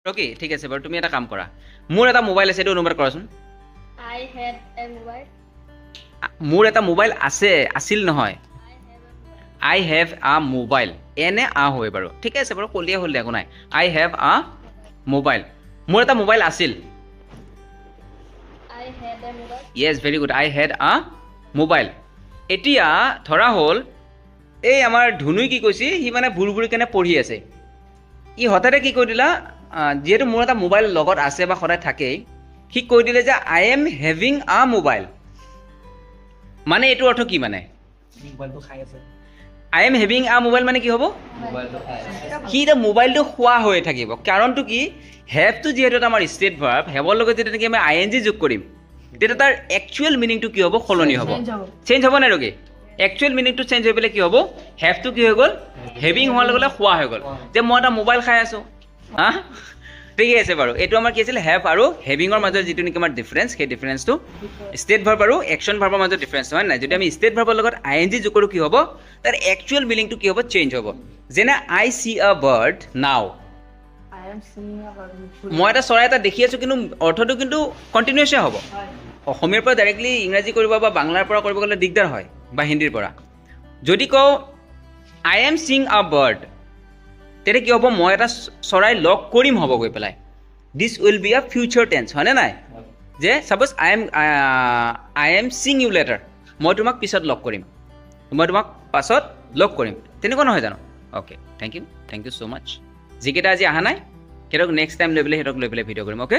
Okay ঠিক আছে বাৰু তুমি এটা কাম কৰা মোৰ এটা মোবাইল আছে এইটো অনুবাদ কৰাচোন I had a mobile. মোৰ এটা মোবাইল আছে আছিল নহয় I have a mobile. I have আ মোবাইল এনে হয় বাৰু ঠিক আছে বাৰু কলিয়ে হ'ল একো নাই আই হেভ আ মোবাইল মোৰ এটা মোবাইল আছিল I had a mobile. Yes very good I head আ মোবাইল এতিয়া ধৰা হ'ল এই আমাৰ ধুনুই কি কৈছে সি মানে ভুল ভুল কেনে পঢ়ি আছে ই হঠাতে কি কৈ দিলা যিহেতু মোৰ এটা মোবাইল লগত আছে বা সদায় থাকেই সি কৈ দিলে যে আই এম হেভিং আ মোবাইল মানে এইটো অৰ্থ কি মানে মোবাইলটো খাই আছে আই এম হেভিং আ মোবাইল মানে কি হ'ব মোবাইলটো খাই আছে সি এতিয়া মোবাইলটো খোৱা হৈ থাকিব কাৰণটো কি হেভটো যিহেতু এটা আমাৰ ষ্টেট ভাৰ্ব হেভৰ লগত যেতিয়া নেকি আমি আই এন জি যোগ কৰিম তেতিয়া তাৰ একচুৱেল মিনিংটো কি হ'ব সলনি হ'ব চেঞ্জ হ'ব নাই ৰকি একচুৱেল মিনিংটো চেঞ্জ হৈ পেলাই কি হ'ব হেভটো কি হৈ গ'ল হেভিং হোৱাৰ লগে লগে খোৱা হৈ গ'ল যে মই এটা মোবাইল খাই আছোঁ হা ঠিকে আছে বাৰু এইটো আমাৰ কি আছিল হেভ আৰু হেভিঙৰ মাজত যিটো নেকি আমাৰ ডিফাৰেঞ্চ সেই ডিফাৰেঞ্চটো ষ্টেট ভাৰ্ব আৰু একশ্যন ভাৰ্বৰ মাজত ডিফাৰেঞ্চ হয় নাই যদি আমি ষ্টেট ভাৰ্বৰ লগত আই এন জি যোগ কৰোঁ কি হ'ব তাৰ একচুৱেল মিনিংটো কি হ'ব চেঞ্জ হ'ব যেনে আই চি আ বাৰ্ড নাও I am seeing a bird. মই এটা চৰাই এটা দেখি আছোঁ কিন্তু অৰ্থটো কিন্তু কণ্টিনিউছে হ'ব অসমীয়াৰ পৰা ডাইৰেক্টলি ইংৰাজী কৰিব বা বাংলাৰ পৰা কৰিব গ'লে দিগদাৰ হয় বা হিন্দীৰ পৰা যদি কওঁ আই এম চিং আ বাৰ্ড তেতিয়া কি হ'ব মই এটা চৰাই লগ কৰিম হ'ব গৈ পেলাই দিছ will be a future tense হয়নে নাই যে ছাপ'জ আই এম চিং ইউ লেটাৰ মই তোমাক পিছত লগ কৰিম মই তোমাক পাছত লগ কৰিম তেনেকুৱা নহয় জানো অ'কে থেংক ইউ ছ' মাছ যিকেইটা আজি অহা নাই সিহঁতক নেক্সট টাইম লৈ পেলাই ভিডিঅ' কৰিম অ'কে